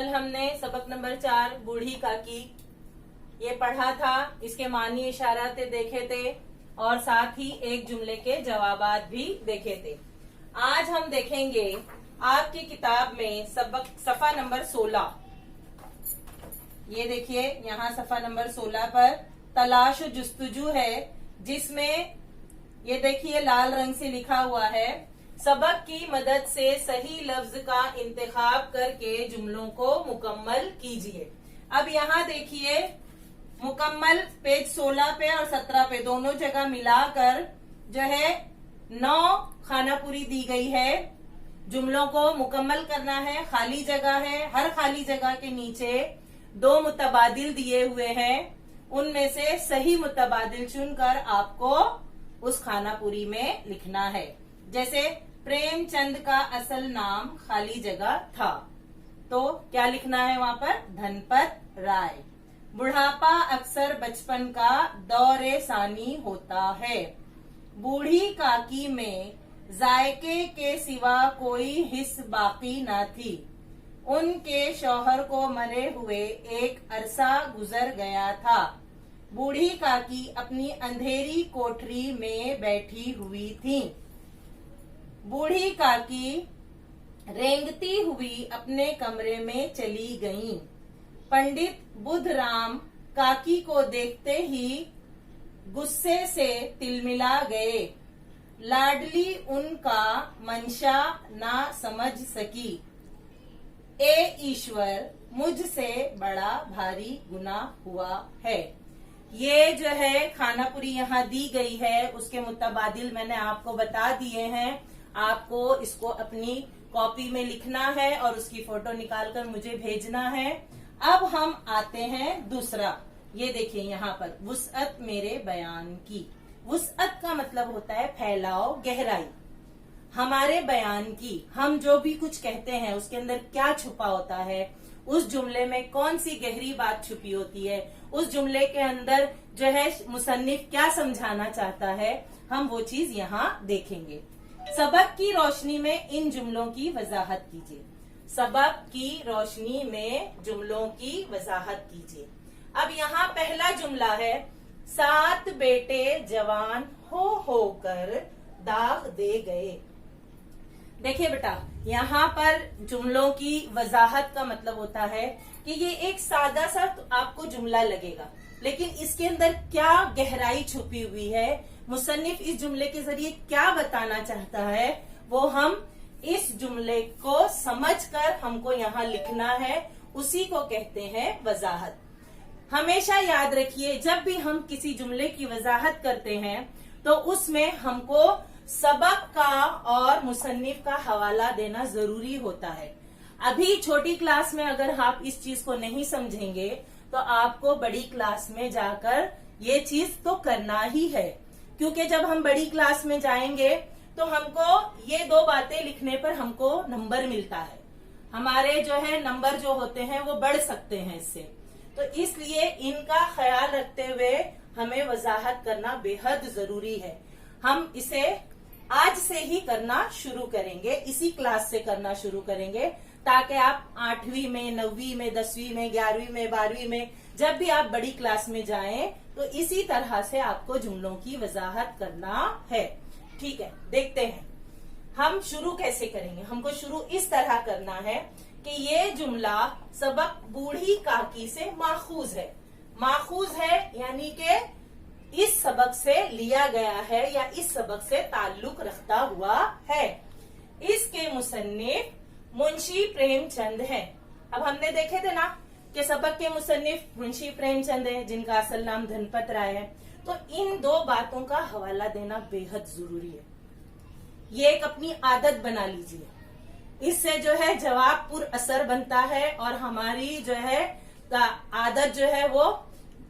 कल हमने सबक नंबर 4 बूढ़ी काकी ये पढ़ा था, इसके मानी इशाराते देखे थे और साथ ही एक जुमले के जवाबात भी देखे थे। आज हम देखेंगे आपकी किताब में सबक सफा नंबर 16। ये देखिए यहाँ सफा नंबर 16 पर तलाश जुस्तजू है, जिसमें ये देखिए लाल रंग से लिखा हुआ है, सबक की मदद से सही लफ्ज का इंतखाब करके जुमलों को मुकम्मल कीजिए। अब यहाँ देखिए मुकम्मल पेज 16 पे और 17 पे दोनों जगह मिलाकर जो है 9 खानापुरी दी गई है। जुमलों को मुकम्मल करना है, खाली जगह है, हर खाली जगह के नीचे 2 मुतबादिल दिए हुए हैं, उनमें से सही मुतबादिल चुनकर आपको उस खानापुरी में लिखना है। जैसे प्रेमचंद का असल नाम खाली जगह था, तो क्या लिखना है वहां पर? धनपत राय। बुढ़ापा अक्सर बचपन का दौरे सानी होता है। बूढ़ी काकी में जायके के सिवा कोई हिस्स बाकी न थी। उनके शौहर को मरे हुए एक अरसा गुजर गया था। बूढ़ी काकी अपनी अंधेरी कोठरी में बैठी हुई थी। बूढ़ी काकी रेंगती हुई अपने कमरे में चली गईं। पंडित बुधराम काकी को देखते ही गुस्से से तिलमिला गए। लाडली उनका मंशा ना समझ सकी। ए ईश्वर, मुझसे बड़ा भारी गुनाह हुआ है। ये जो है खानापुरी यहाँ दी गई है, उसके मुतबादिल मैंने आपको बता दिए हैं। आपको इसको अपनी कॉपी में लिखना है और उसकी फोटो निकालकर मुझे भेजना है। अब हम आते हैं दूसरा। ये देखिए यहाँ पर वुसअत मेरे बयान की। वुसअत का मतलब होता है फैलाव, गहराई। हमारे बयान की, हम जो भी कुछ कहते हैं उसके अंदर क्या छुपा होता है, उस जुमले में कौन सी गहरी बात छुपी होती है, उस जुमले के अंदर जो है मुसन्निफ क्या समझाना चाहता है, हम वो चीज यहाँ देखेंगे। सबक की रोशनी में इन जुमलों की वजाहत कीजिए। सबक की रोशनी में जुमलों की वजाहत कीजिए। अब यहाँ पहला जुमला है, 7 बेटे जवान होकर दाग दे गए। देखिए बेटा, यहाँ पर जुमलों की वजाहत का मतलब होता है कि ये एक सादा सा तो आपको जुमला लगेगा, लेकिन इसके अंदर क्या गहराई छुपी हुई है, मुसन्निफ इस जुमले के जरिए क्या बताना चाहता है, वो हम इस जुमले को समझकर हमको यहाँ लिखना है। उसी को कहते हैं वजाहत। हमेशा याद रखिए, जब भी हम किसी जुमले की वजाहत करते हैं तो उसमें हमको सबक का और मुसन्निफ का हवाला देना जरूरी होता है। अभी छोटी क्लास में अगर आप इस चीज को नहीं समझेंगे तो आपको बड़ी क्लास में जाकर ये चीज तो करना ही है, क्योंकि जब हम बड़ी क्लास में जाएंगे तो हमको ये 2 बातें लिखने पर हमको नंबर मिलता है। हमारे जो है नंबर जो होते हैं वो बढ़ सकते हैं इससे, तो इसलिए इनका ख्याल रखते हुए हमें वजाहत करना बेहद जरूरी है। हम इसे आज से ही करना शुरू करेंगे, इसी क्लास से करना शुरू करेंगे, ताकि आप 8वीं में, 9वीं में, 10वीं में, 11वीं में, 12वीं में जब भी आप बड़ी क्लास में जाएं तो इसी तरह से आपको जुमलों की वजाहत करना है। ठीक है, देखते हैं हम शुरू कैसे करेंगे। हमको शुरू इस तरह करना है कि ये जुमला सबक बूढ़ी काकी से माखूज है। माखूज है यानी कि इस सबक से लिया गया है या इस सबक से ताल्लुक रखता हुआ है। इसके मुसन्निफ मुंशी प्रेमचंद हैं। अब हमने देखे थे ना कि सबक के मुसन्निफ मुंशी प्रेमचंद है, जिनका असल नाम धनपत राय है। तो इन 2 बातों का हवाला देना बेहद जरूरी है। ये एक अपनी आदत बना लीजिए। इससे जो है जवाब पुर असर बनता है और हमारी जो है आदत जो है वो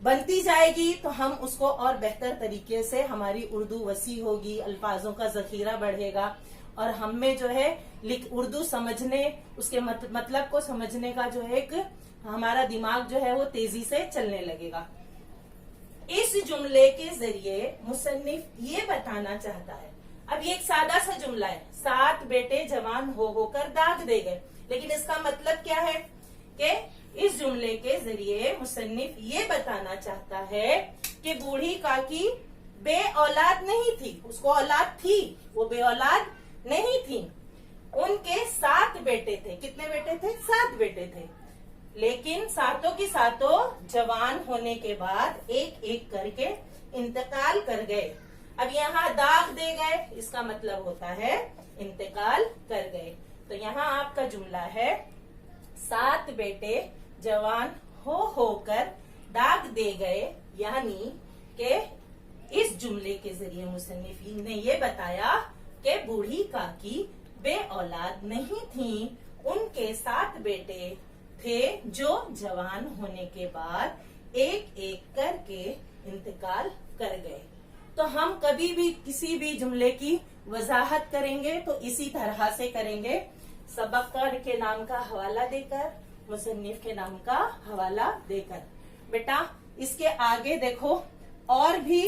बनती जाएगी, तो हम उसको और बेहतर तरीके से, हमारी उर्दू वसी होगी, अल्फाजों का जखीरा बढ़ेगा और हम में जो है उर्दू समझने, उसके मतलब को समझने का जो है एक हमारा दिमाग जो है वो तेजी से चलने लगेगा। इस जुमले के जरिए मुसन्निफ ये बताना चाहता है, अब ये एक सादा सा जुमला है, 7 बेटे जवान होकर दाग दे गए, लेकिन इसका मतलब क्या है कि जरिए मुसन्निफ ये बताना चाहता है कि बूढ़ी काकी बे औलाद नहीं थी, उसको औलाद थी, वो बे औलाद नहीं थी। उनके 7 बेटे थे। कितने बेटे थे? 7 बेटे थे। लेकिन सातों की सातों जवान होने के बाद एक एक करके इंतकाल कर गए। अब यहाँ दाग दे गए, इसका मतलब होता है इंतकाल कर गए। तो यहाँ आपका जुमला है 7 बेटे जवान होकर दाग दे गए, यानी कि इस जुमले के जरिए मुसन्निफ ने ये बताया कि बूढ़ी काकी बे औलाद नहीं थी, उनके 7 बेटे थे जो जवान होने के बाद एक एक करके इंतकाल कर गए। तो हम कभी भी किसी भी जुमले की वजाहत करेंगे तो इसी तरह से करेंगे, सबक के नाम का हवाला देकर, मुसन्निफ के नाम का हवाला देकर। बेटा इसके आगे देखो और भी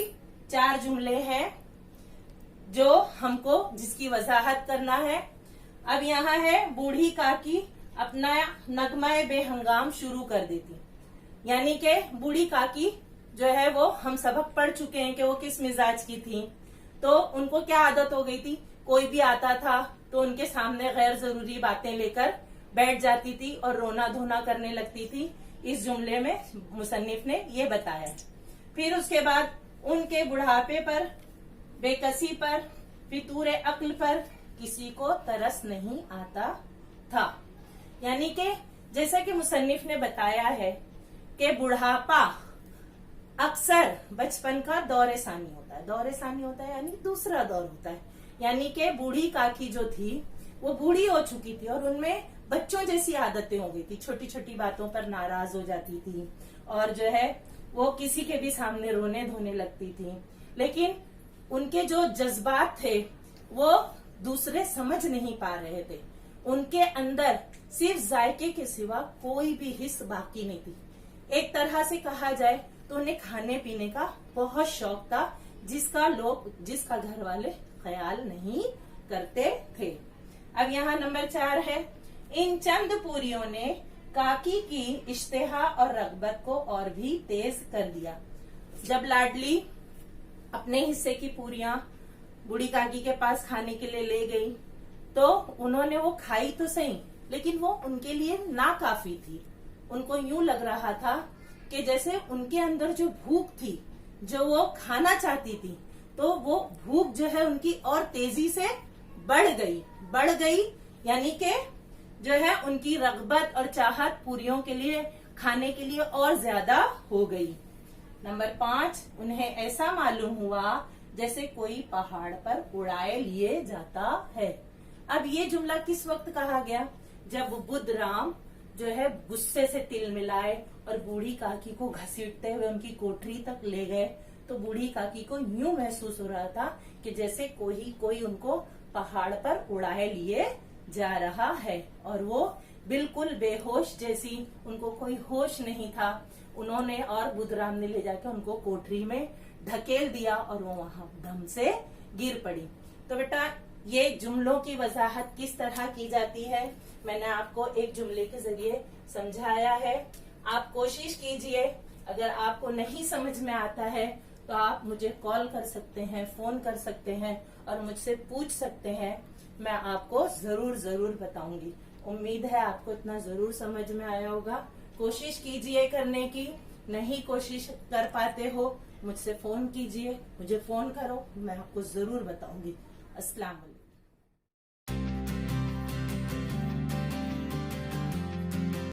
4 जुमले हैं जो हमको जिसकी वजाहत करना है। अब यहाँ है बूढ़ी काकी अपना नगमाए बेहंगाम शुरू कर देती, यानी कि बूढ़ी काकी जो है वो हम सबक पढ़ चुके हैं कि वो किस मिजाज की थी। तो उनको क्या आदत हो गई थी, कोई भी आता था तो उनके सामने गैर जरूरी बातें लेकर बैठ जाती थी और रोना धोना करने लगती थी। इस जुमले में मुसन्निफ ने ये बताया। फिर उसके बाद उनके बुढ़ापे पर, बेकसी पर, फितूर अक्ल पर किसी को तरस नहीं आता था। यानी कि जैसा कि मुसन्निफ ने बताया है कि बुढ़ापा अक्सर बचपन का दौरे सानी होता है। दौरे सानी होता है यानी दूसरा दौर होता है। यानी कि बूढ़ी काकी जो थी वो बूढ़ी हो चुकी थी और उनमें बच्चों जैसी आदतें हो गई थी। छोटी छोटी बातों पर नाराज हो जाती थी और जो है वो किसी के भी सामने रोने धोने लगती थी। लेकिन उनके जो जज्बात थे वो दूसरे समझ नहीं पा रहे थे। उनके अंदर सिर्फ जायके के सिवा कोई भी हिस्स बाकी नहीं थी। एक तरह से कहा जाए तो उन्हें खाने पीने का बहुत शौक था, जिसका घर वाले ख्याल नहीं करते थे। अब यहाँ नंबर 4 है, इन चंद पूरियों ने काकी की इश्तेहा और रगबत को और भी तेज कर दिया। जब लाडली अपने हिस्से की पूरियां बूढ़ी काकी के पास खाने के लिए ले गई तो उन्होंने वो खाई तो सही, लेकिन वो उनके लिए नाकाफी थी। उनको यूं लग रहा था कि जैसे उनके अंदर जो भूख थी, जो वो खाना चाहती थी, तो वो भूख जो है उनकी और तेजी से बढ़ गई। यानी कि जो है उनकी रगबत और चाहत पूरियों के लिए खाने के लिए और ज्यादा हो गई। नंबर 5, उन्हें ऐसा मालूम हुआ जैसे कोई पहाड़ पर उड़ाए लिए जाता है। अब ये जुमला किस वक्त कहा गया? जब बुद्ध राम जो है गुस्से से तिल मिलाए और बूढ़ी काकी को घसीटते हुए उनकी कोठरी तक ले गए, तो बूढ़ी काकी को यूं महसूस हो रहा था कि जैसे कोई उनको पहाड़ पर उड़ाए लिए जा रहा है और वो बिल्कुल बेहोश जैसी, उनको कोई होश नहीं था। उन्होंने और बुद्धराम ने ले जाकर उनको कोठरी में ढकेल दिया और वो वहां दम से गिर पड़ी। तो बेटा ये जुमलों की वजाहत किस तरह की जाती है मैंने आपको एक जुमले के जरिए समझाया है। आप कोशिश कीजिए, अगर आपको नहीं समझ में आता है तो आप मुझे कॉल कर सकते हैं, फोन कर सकते हैं और मुझसे पूछ सकते हैं। मैं आपको जरूर बताऊंगी। उम्मीद है आपको इतना जरूर समझ में आया होगा। कोशिश कीजिए करने की, नहीं कोशिश कर पाते हो मुझसे फोन कीजिए, मुझे फोन करो, मैं आपको जरूर बताऊंगी। अस्सलाम वालेकुम।